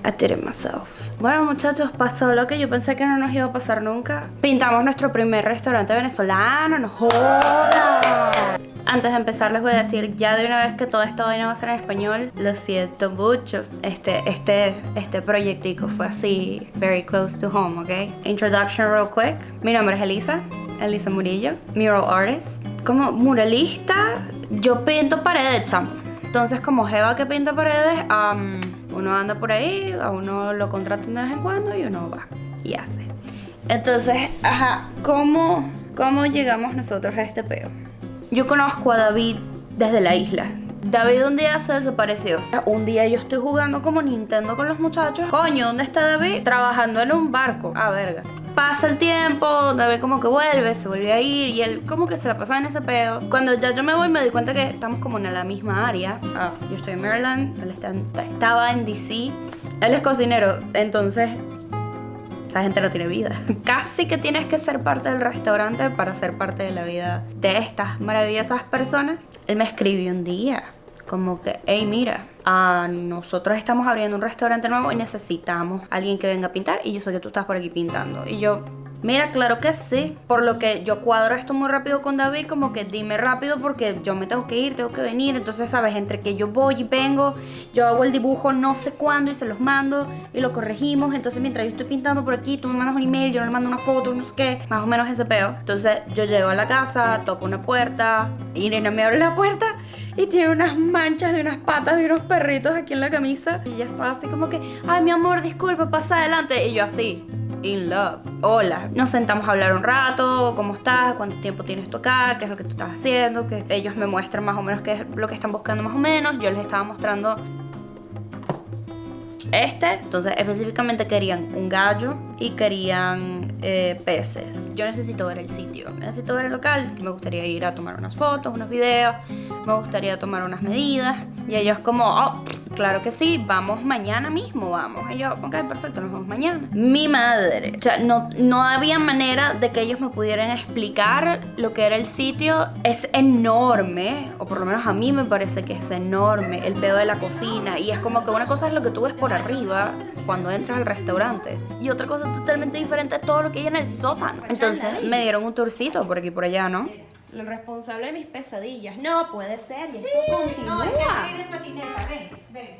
I did it myself. Bueno, muchachos, pasó lo que yo pensé que no nos iba a pasar nunca. Pintamos nuestro primer restaurante venezolano, no jodas. Antes de empezar les voy a decir ya de una vez que todo esto vaina va a ser en español. Lo siento mucho. Este proyectico fue así, very close to home, ¿ok? Introduction real quick. Mi nombre es Elisa Murillo, mural artist. Como muralista, yo pinto paredes, chamo. Entonces, como jeva que pinta paredes, uno anda por ahí, a uno lo contratan de vez en cuando y uno va y hace. Entonces, ¿cómo llegamos nosotros a este peo? Yo conozco a David desde la isla. David un día se desapareció. Un día yo estoy jugando como Nintendo con los muchachos. Coño, ¿dónde está David? Trabajando en un barco. Verga. Pasa el tiempo, David como que se vuelve a ir y él como que se la pasa en ese pedo. Cuando ya yo me voy me doy cuenta que estamos como en la misma área. Yo estoy en Maryland, él estaba en DC. Él es cocinero, entonces esa gente no tiene vida. Casi que tienes que ser parte del restaurante para ser parte de la vida de estas maravillosas personas. Él me escribió un día como que, hey, mira, nosotros estamos abriendo un restaurante nuevo y necesitamos a alguien que venga a pintar y yo sé que tú estás por aquí pintando. Y yo, mira, claro que sí. Por lo que yo cuadro esto muy rápido con David, como que dime rápido porque yo me tengo que ir, tengo que venir. Entonces, ¿sabes? Entre que yo voy y vengo, yo hago el dibujo no sé cuándo y se los mando y lo corregimos. Entonces, mientras yo estoy pintando por aquí, tú me mandas un email, yo le mando una foto, no sé qué. Más o menos ese peo. Entonces, yo llego a la casa, toco una puerta, Irene me abre la puerta y tiene unas manchas de unas patas de unos perritos aquí en la camisa. Y ella estaba así como que, ay, mi amor, disculpa, pasa adelante. Y yo así, in love. Hola. Nos sentamos a hablar un rato, ¿cómo estás? ¿Cuánto tiempo tienes tú acá? ¿Qué es lo que tú estás haciendo? Que ellos me muestran más o menos qué es lo que están buscando más o menos. Yo les estaba mostrando entonces específicamente querían un gallo y querían peces. Yo necesito ver el sitio, necesito ver el local. Me gustaría ir a tomar unas fotos, unos videos, me gustaría tomar unas medidas. Y ellos como, claro que sí, vamos mañana mismo, vamos. Y yo, ok, perfecto, nos vemos mañana. Mi madre, o sea, no había manera de que ellos me pudieran explicar lo que era el sitio. Es enorme, o por lo menos a mí me parece que es enorme, el pedo de la cocina. Y es como que una cosa es lo que tú ves por arriba cuando entras al restaurante y otra cosa totalmente diferente es todo lo que hay en el sótano. Entonces me dieron un tourcito por aquí y por allá, ¿no? El responsable de mis pesadillas. No puede ser, y esto continúa. No, es que vienes patineta, ven.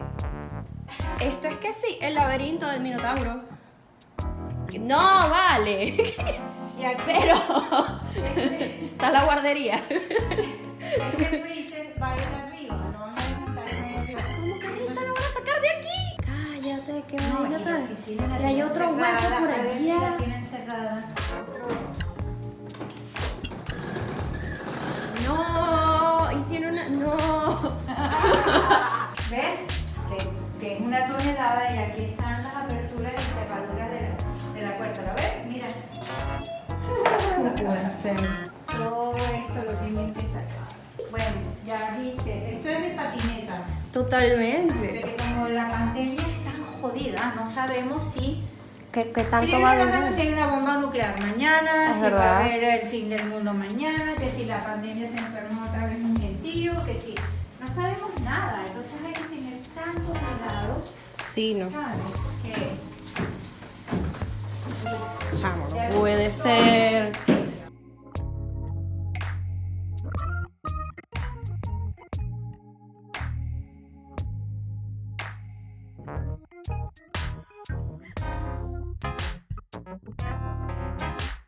Esto es que sí, el laberinto del Minotauro. No, vale. Y aquí, Pero está la guardería. este freezer va a ir arriba, no van a desmontar en el arriba. ¿Cómo Carrizo lo van a sacar de aquí? Cállate, que No, y vaina la tan. oficina la Y hay tienen otro hueco cerrada, por a ver si allá. la tienen cerrada. No, y tiene una. No. ¿Ves? Que es una tonelada y aquí están las aperturas y cerraduras de la puerta. ¿Lo ves? Mira. No puede ser. Todo esto lo tienen que sacar. Bueno, ya viste. Esto es de patineta. Totalmente. Porque como la pandemia es tan jodida, no sabemos si... ¿Qué tanto Primero va a no sabemos durar? si hay una bomba nuclear mañana, Es si verdad. va a haber el fin del mundo mañana, que si la pandemia se enfermó otra vez un gentío, que si... No sabemos nada, entonces hay que tener tanto cuidado, Sí, no. ¿sabes? Que... Chamo, no puede ser.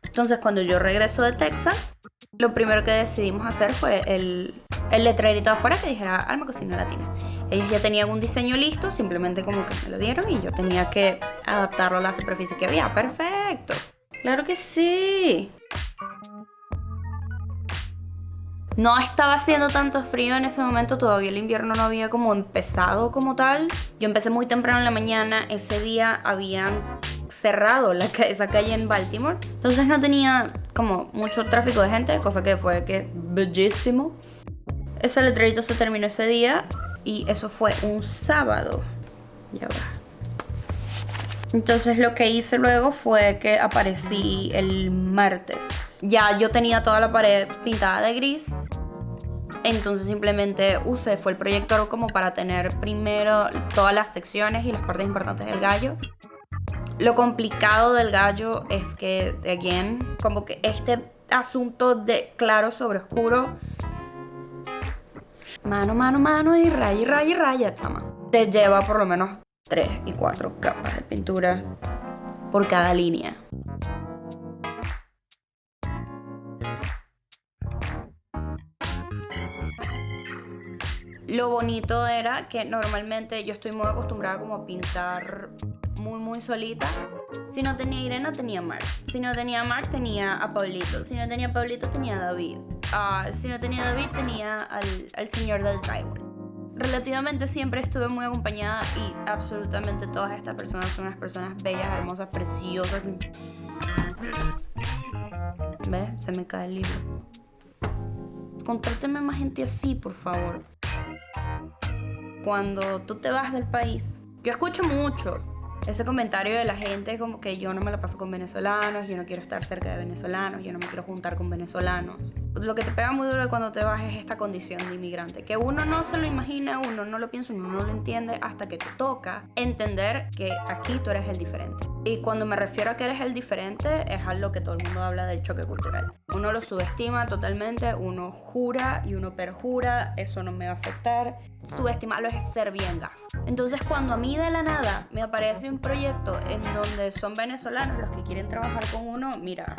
Entonces, cuando yo regreso de Texas, lo primero que decidimos hacer fue el letrerito afuera que dijera Alma Cocina Latina. Ellos ya tenían un diseño listo, simplemente como que me lo dieron y yo tenía que adaptarlo a la superficie que había. ¡Perfecto! ¡Claro que sí! No estaba haciendo tanto frío en ese momento, todavía el invierno no había como empezado como tal. Yo empecé muy temprano en la mañana, ese día habían cerrado esa calle en Baltimore. Entonces no tenía como mucho tráfico de gente, cosa que fue que bellísimo. Ese letrerito se terminó ese día y eso fue un sábado. Ya va. Entonces lo que hice luego fue que aparecí el martes. Ya yo tenía toda la pared pintada de gris. Entonces simplemente fue el proyector como para tener primero todas las secciones y las partes importantes del gallo. Lo complicado del gallo es que, again, como que este asunto de claro sobre oscuro, mano y raya, chama, te lleva por lo menos 3 y 4 capas de pintura por cada línea. Lo bonito era que normalmente yo estoy muy acostumbrada como a pintar muy solita. Si no tenía Irene, tenía Mark. Si no tenía Mark, tenía a Pablito. Si no tenía Pablito, tenía a David. Si no tenía David, tenía al señor del drywall. Relativamente siempre estuve muy acompañada y absolutamente todas estas personas son unas personas bellas, hermosas, preciosas. ¿Ves? Se me cae el libro. Contráteme más gente así, por favor. Cuando tú te vas del país, yo escucho mucho ese comentario de la gente como que yo no me la paso con venezolanos, yo no quiero estar cerca de venezolanos, yo no me quiero juntar con venezolanos. Lo que te pega muy duro cuando te vas es esta condición de inmigrante, que uno no se lo imagina, uno no lo piensa, uno no lo entiende hasta que te toca entender que aquí tú eres el diferente. Y cuando me refiero a que eres el diferente, es algo que todo el mundo habla del choque cultural. Uno lo subestima totalmente, uno jura y uno perjura, eso no me va a afectar. Subestimarlo es ser bien gafo. Entonces cuando a mí de la nada me aparece un proyecto en donde son venezolanos los que quieren trabajar con uno, mira,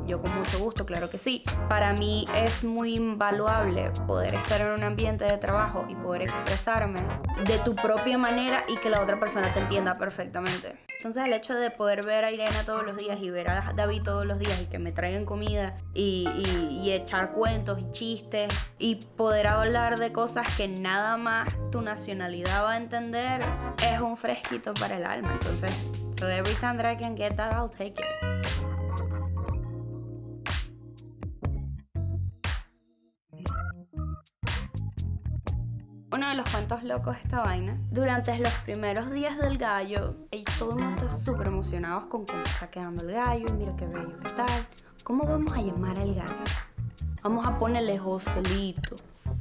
yo con mucho gusto, claro que sí. Para mí es muy invaluable poder estar en un ambiente de trabajo y poder expresarme de tu propia manera y que la otra persona te entienda perfectamente. Entonces el hecho de poder ver a Irene todos los días y ver a David todos los días y que me traigan comida y echar cuentos y chistes y poder hablar de cosas que nada más tu nacionalidad va a entender es un fresquito para el alma. Entonces, so every time that I can get that, I'll take it. Uno de los cuentos locos de esta vaina, durante los primeros días del gallo, todo el mundo está súper emocionados con cómo está quedando el gallo, y mira qué bello, qué tal. ¿Cómo vamos a llamar al gallo? Vamos a ponerle Joselito.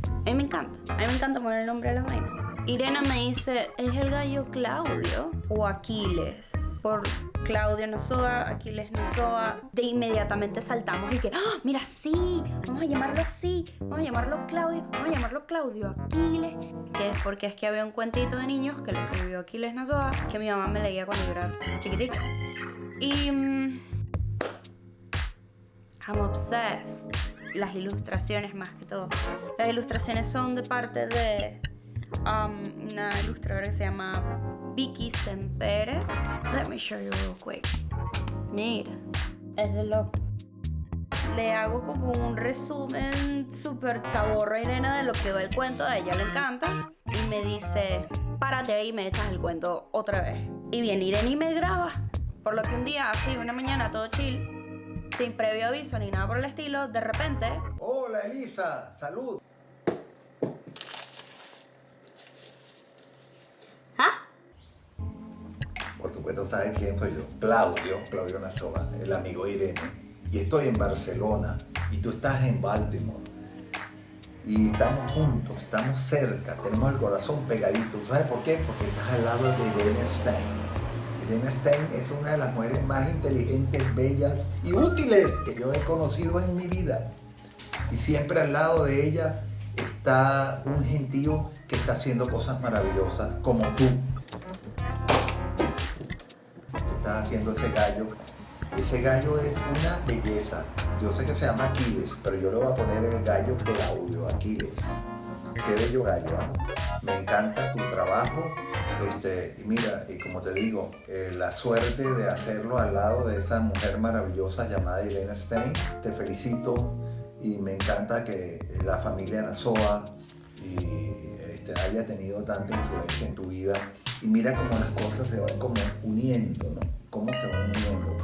A mí me encanta poner el nombre de la vaina. Irene me dice, ¿es el gallo Claudio o Aquiles? Por Claudio Nozoa, Aquiles Nozoa. De inmediatamente saltamos y que, ¡ah, mira, sí! Vamos a llamarlo así, vamos a llamarlo Claudio Aquiles. Que es porque es que había un cuentito de niños que lo escribió Aquiles Nozoa, que mi mamá me leía cuando yo era chiquitita. Y I'm obsessed. Las ilustraciones más que todo. Las ilustraciones son de parte de una ilustradora que se llama Vicky Sempere. Let me show you real quick. Mira, es de loco. Le hago como un resumen súper chaborro a Irene de lo que va el cuento. A ella le encanta. Y me dice, párate ahí y me echas el cuento otra vez. Y viene Irene y me graba. Por lo que un día, así, una mañana, todo chill, sin previo aviso ni nada por el estilo, de repente... Hola Elisa, salud. Por supuesto sabes quién soy yo. Claudio Nozoa, el amigo de Irene. Y estoy en Barcelona y tú estás en Baltimore. Y estamos juntos, estamos cerca, tenemos el corazón pegadito. ¿Sabes por qué? Porque estás al lado de Irene Stein. Irene Stein es una de las mujeres más inteligentes, bellas y útiles que yo he conocido en mi vida. Y siempre al lado de ella está un gentío que está haciendo cosas maravillosas, como tú. Que estás haciendo ese gallo. Ese gallo es una belleza. Yo sé que se llama Aquiles, pero yo le voy a poner el gallo Claudio Aquiles. Qué bello gallo, ¿eh? Me encanta tu trabajo. Y mira, y como te digo, la suerte de hacerlo al lado de esa mujer maravillosa llamada Irene Stein. Te felicito y me encanta que la familia Nozoa haya tenido tanta influencia en tu vida. Y mira cómo las cosas se van como uniendo, ¿no? Cómo se van uniendo.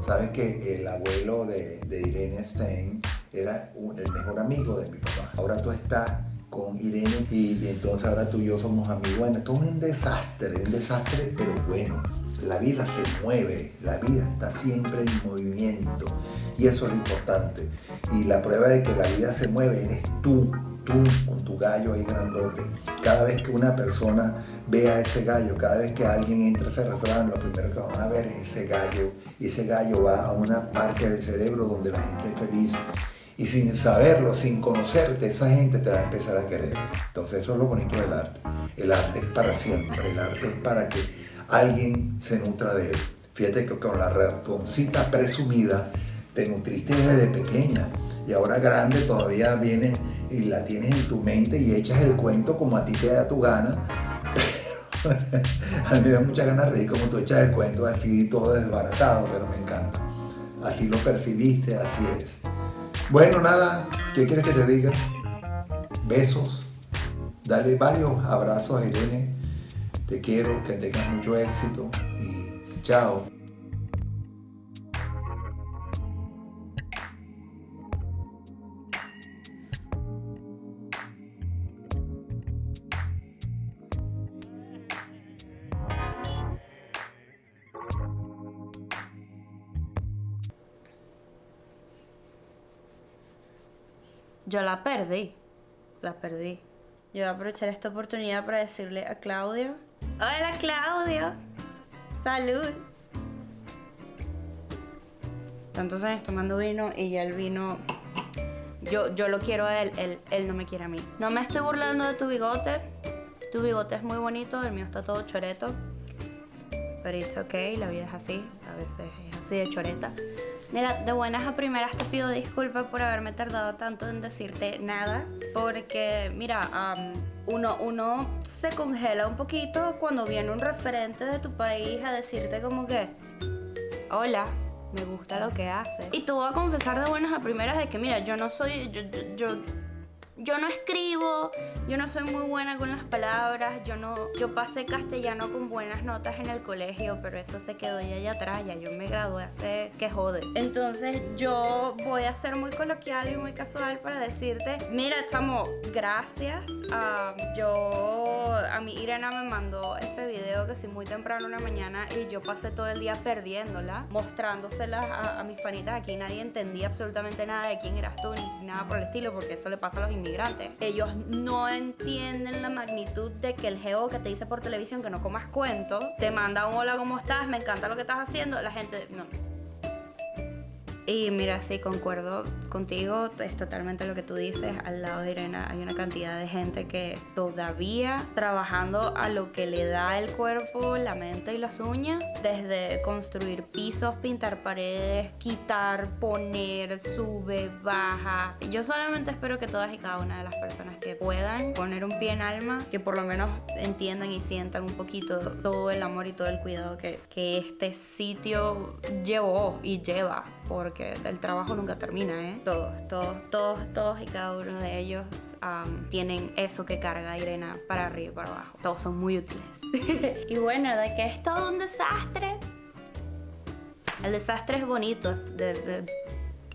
Sabes que el abuelo de Irene Stein era el mejor amigo de mi papá. Ahora tú estás con Irene y entonces ahora tú y yo somos amigos. Bueno, esto es un desastre, pero bueno, la vida se mueve, la vida está siempre en movimiento y eso es lo importante. Y la prueba de que la vida se mueve eres tú. tú con tu gallo ahí grandote, cada vez que una persona vea ese gallo, cada vez que alguien entra a ese restaurante, lo primero que van a ver es ese gallo, y ese gallo va a una parte del cerebro donde la gente es feliz. Y sin saberlo, sin conocerte, esa gente te va a empezar a querer. Entonces eso es lo bonito del arte. El arte es para siempre, el arte es para que alguien se nutra de él. Fíjate que con la ratoncita presumida te nutriste desde pequeña y ahora grande todavía vienes y la tienes en tu mente y echas el cuento como a ti te da tu gana. A mí me da mucha ganas de reír como tú echas el cuento así todo desbaratado, pero me encanta. Así lo percibiste, así es. Bueno, nada, ¿qué quieres que te diga? Besos, dale varios abrazos a Irene, te quiero, que tengas mucho éxito y chao. Yo la perdí. Yo voy a aprovechar esta oportunidad para decirle a Claudio: hola Claudio, salud. Tantos años tomando vino y ya el vino, yo lo quiero a él no me quiere a mí. No me estoy burlando de tu bigote es muy bonito, el mío está todo choreto, pero it's okay, la vida es así, a veces es así de choreta. Mira, de buenas a primeras te pido disculpas por haberme tardado tanto en decirte nada, porque mira, uno se congela un poquito cuando viene un referente de tu país a decirte como que hola, me gusta lo que haces. Y te voy a confesar de buenas a primeras de que mira, yo no soy, yo no escribo, yo no soy muy buena con las palabras, yo pasé castellano con buenas notas en el colegio, pero eso se quedó ya allá atrás, ya yo me gradué hace que jode. Entonces yo voy a ser muy coloquial y muy casual para decirte, mira chamo, gracias. A mí Irena me mandó ese video que sí muy temprano una mañana y yo pasé todo el día perdiéndola, mostrándoselas a mis panitas. Aquí nadie entendía absolutamente nada de quién eras tú ni nada por el estilo, porque eso le pasa a los inmigrantes. Ellos no entienden la magnitud de que el geo que te dice por televisión que no comas cuento, te manda un hola, ¿cómo estás? Me encanta lo que estás haciendo. La gente, no. Y mira, sí, concuerdo contigo, es totalmente lo que tú dices. Al lado de Irena hay una cantidad de gente que todavía trabajando a lo que le da el cuerpo, la mente y las uñas, desde construir pisos, pintar paredes, quitar, poner, sube, baja. Yo solamente espero que todas y cada una de las personas que puedan poner un pie en alma, que por lo menos entiendan y sientan un poquito todo el amor y todo el cuidado que este sitio llevó y lleva, porque el trabajo nunca termina, ¿eh? Todos y cada uno de ellos tienen eso que carga Irena para arriba y para abajo. Todos son muy útiles. Y bueno, de que es todo un desastre. El desastre es bonito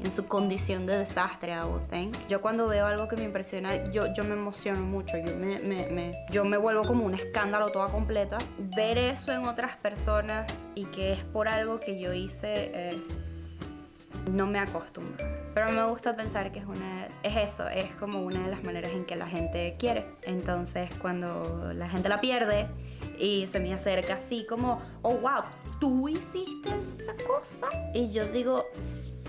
en su condición de desastre, I would think. Yo cuando veo algo que me impresiona, yo me emociono mucho. Yo me vuelvo como un escándalo toda completa. Ver eso en otras personas y que es por algo que yo hice no me acostumbro, pero me gusta pensar que es como una de las maneras en que la gente quiere. Entonces cuando la gente la pierde y se me acerca así como, oh wow, ¿tú hiciste esa cosa? Y yo digo,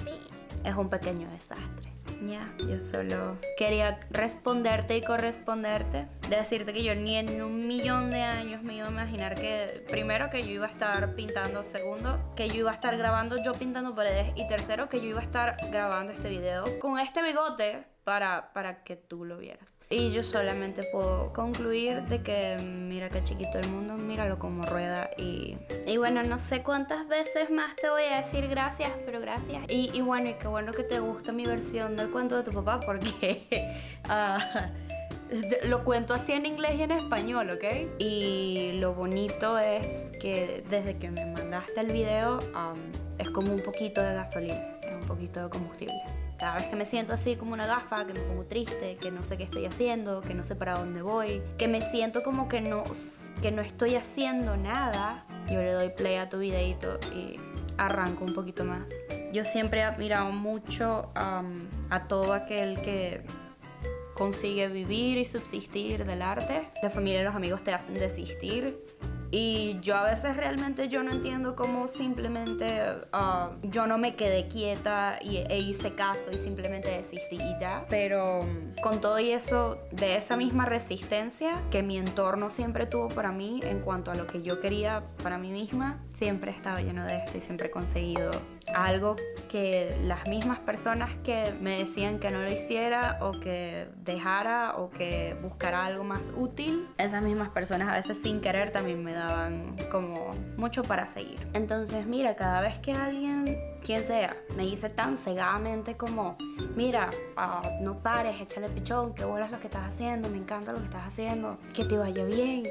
sí, es un pequeño desastre. Ya, yo solo quería responderte y corresponderte, decirte que yo ni en un millón de años me iba a imaginar que, primero, que yo iba a estar pintando, segundo, que yo iba a estar grabando yo pintando paredes, y tercero, que yo iba a estar grabando este video con este bigote para que tú lo vieras. Y yo solamente puedo concluir de que mira qué chiquito el mundo, míralo como rueda. Y bueno, no sé cuántas veces más te voy a decir gracias, pero gracias. Y bueno, y qué bueno que te gusta mi versión del cuento de tu papá, porque lo cuento así en inglés y en español, ¿ok? Y lo bonito es que desde que me mandaste el video, es como un poquito de gasolina, es un poquito de combustible. Cada vez que me siento así como una gafa, que me pongo triste, que no sé qué estoy haciendo, que no sé para dónde voy, que me siento como que no estoy haciendo nada, yo le doy play a tu videito y arranco un poquito más. Yo siempre he admirado mucho a todo aquel que consigue vivir y subsistir del arte. La familia y los amigos te hacen desistir. Y yo a veces realmente yo no entiendo cómo simplemente yo no me quedé quieta e hice caso y simplemente desistí y ya. Pero con todo y eso, de esa misma resistencia que mi entorno siempre tuvo para mí en cuanto a lo que yo quería para mí misma, siempre he estado lleno de esto y siempre he conseguido algo que las mismas personas que me decían que no lo hiciera o que dejara o que buscara algo más útil, esas mismas personas a veces sin querer también me daban como mucho para seguir. Entonces mira, cada vez que alguien, quien sea, me dice tan cegadamente como mira, no pares, échale pichón, que bolas lo que estás haciendo, me encanta lo que estás haciendo, que te vaya bien,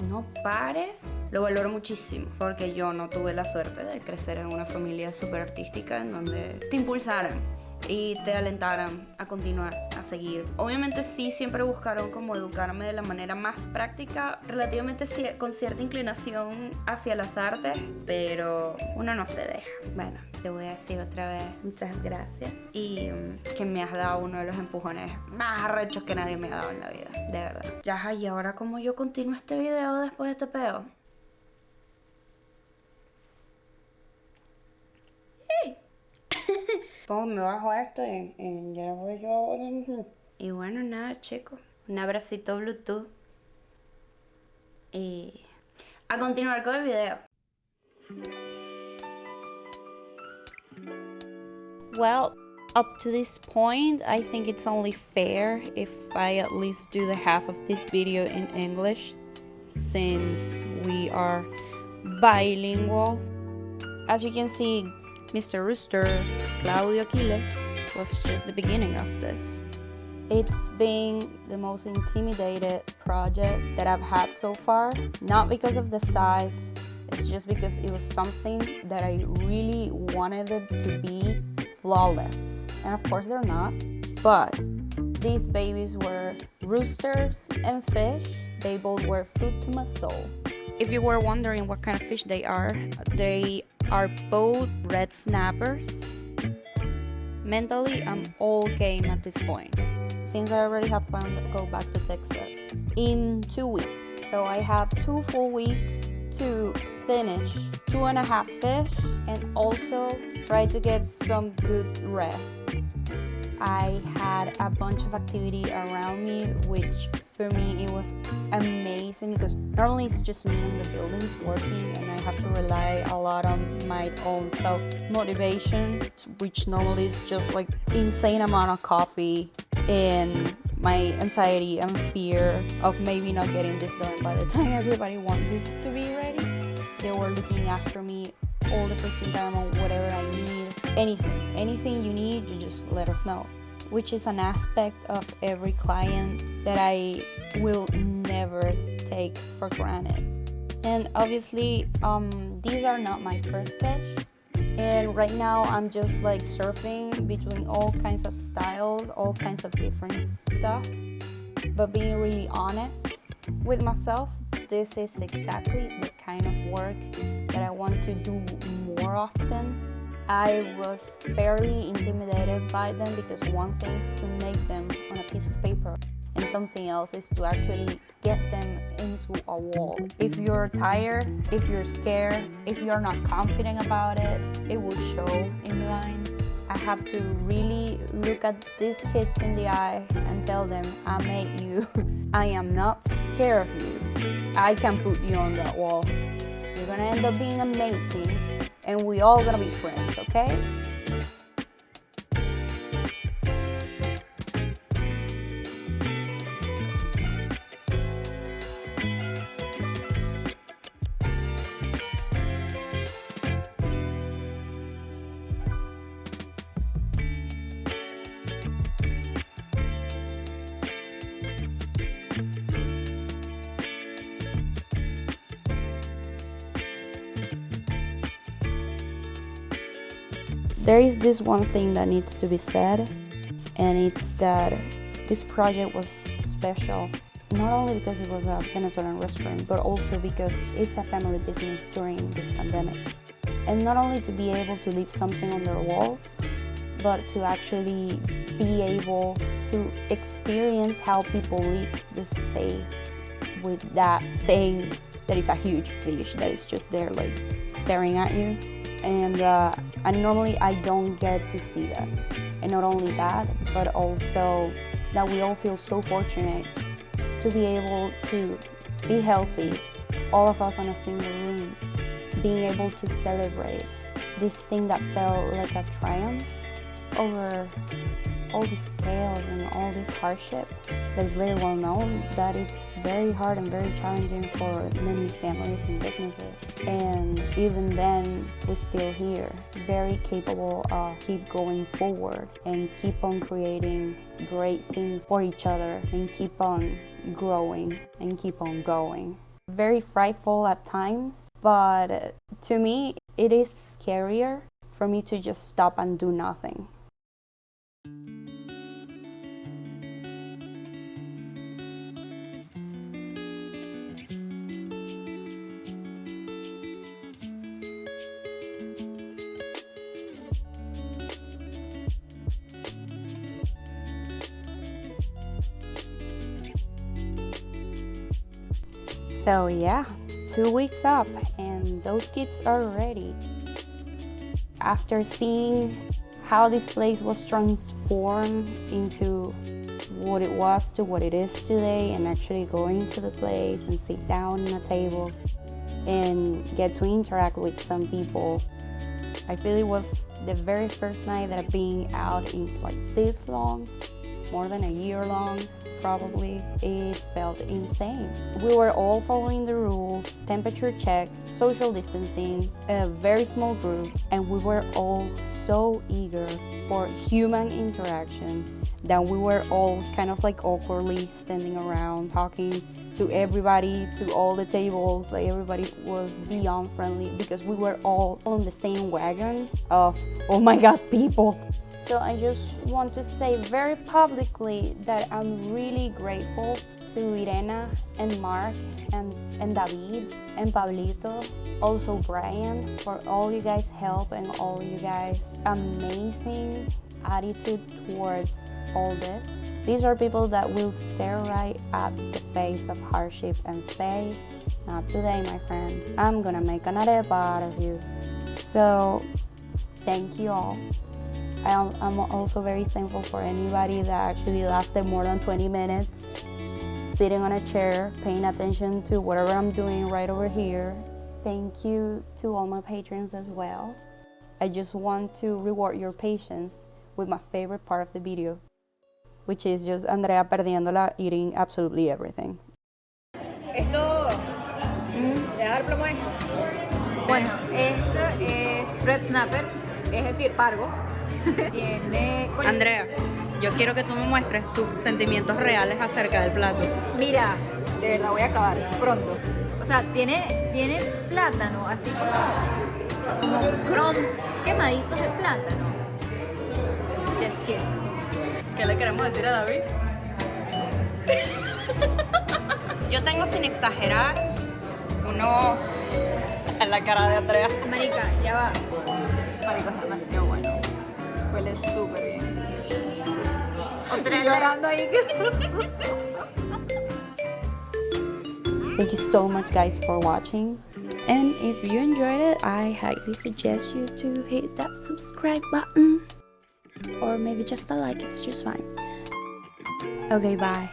no pares, lo valoro muchísimo porque yo no tuve la suerte de crecer en una familia súper artística en donde te impulsaran y te alentaran a continuar, a seguir. Obviamente sí, siempre buscaron como educarme de la manera más práctica, relativamente con cierta inclinación hacia las artes, pero uno no se deja. Bueno, te voy a decir otra vez muchas gracias y que me has dado uno de los empujones más arrechos que nadie me ha dado en la vida, de verdad. Ya, y ahora cómo yo continúo este video después de este peo. Pongo, me bajo esto y ya voy yo. Y bueno, nada, chicos, un abracito Bluetooth y a continuar con el video. Well, up to this point, I think it's only fair if I at least do the half of this video in English, since we are bilingual. As you can see, Mr. Rooster, Claudio Aquiles, was just the beginning of this. It's been the most intimidated project that I've had so far, not because of the size, it's just because it was something that I really wanted it to be flawless. And of course they're not, but these babies were roosters and fish. They both were food to my soul. If you were wondering what kind of fish they are both red snappers. Mentally, I'm all game at this point, since I already have planned to go back to Texas in 2 weeks. So I have 2 full weeks to finish 2.5 fish and also try to get some good rest. I had a bunch of activity around me, which for me it was amazing because normally it's just me in the buildings working and I have to rely a lot on my own self-motivation, which normally is just like insane amount of coffee and my anxiety and fear of maybe not getting this done by the time everybody wants this to be ready. They were looking after me all the freaking time on whatever I need. Anything you need, you just let us know. Which is an aspect of every client that I will never take for granted. And obviously, these are not my first fish. And right now I'm just like surfing between all kinds of styles, all kinds of different stuff. But being really honest with myself, this is exactly the kind of work that I want to do more often. I was fairly intimidated by them because one thing is to make them on a piece of paper and something else is to actually get them into a wall. If you're tired, if you're scared, if you're not confident about it, it will show in the lines. I have to really look at these kids in the eye and tell them, I made you. I am not scared of you. I can put you on that wall. You're gonna end up being amazing and we all gonna be friends, okay? There is this one thing that needs to be said, and it's that this project was special, not only because it was a Venezuelan restaurant, but also because it's a family business during this pandemic. And not only to be able to leave something on their walls, but to actually be able to experience how people leave the space with that thing that is a huge fish that is just there like staring at you. And normally I don't get to see that. And not only that, but also that we all feel so fortunate to be able to be healthy, all of us on a single room, being able to celebrate this thing that felt like a triumph over all this chaos and all this hardship that is very well known, that it's very hard and very challenging for many families and businesses. And even then, we're still here, very capable of keep going forward and keep on creating great things for each other and keep on growing and keep on going. Very frightful at times, but to me, it is scarier for me to just stop and do nothing. So yeah, 2 weeks up and those kids are ready. After seeing how this place was transformed into what it was to what it is today, and actually going to the place and sit down at a table and get to interact with some people, I feel it was the very first night that I've been out in like this long, more than a year long. Probably. It felt insane. We were all following the rules, temperature check, social distancing, a very small group, and we were all so eager for human interaction that we were all kind of like awkwardly standing around talking to everybody, to all the tables. Like everybody was beyond friendly because we were all on the same wagon of, oh my God, people. So I just want to say very publicly that I'm really grateful to Irena and Mark and David and Pablito, also Brian, for all you guys' help and all you guys' amazing attitude towards all this. These are people that will stare right at the face of hardship and say, not today, my friend. I'm gonna make an arepa out of you. So thank you all. I'm also very thankful for anybody that actually lasted more than 20 minutes sitting on a chair, paying attention to whatever I'm doing right over here. Thank you to all my patrons as well. I just want to reward your patience with my favorite part of the video, which is just Andrea perdiéndola, eating absolutely everything. Esto, ¿le das el plomo ahí? Bueno, esto es red snapper, es decir, pargo. Tiene... Andrea, yo quiero que tú me muestres tus sentimientos reales acerca del plato. Mira, de verdad voy a acabar pronto. O sea, tiene plátano, así como crumbs quemaditos de plátano. Chef kiss. ¿Qué le queremos decir a David? Yo tengo, sin exagerar, unos... En la cara de Andrea. Marica, ya va. Marica, es demasiado bueno. Huele súper bien. Otra Llorando ahí. Thank you so much, guys, for watching. And if you enjoyed it, I highly suggest you to hit that subscribe button. Or maybe just a like, it's just fine. Okay, bye.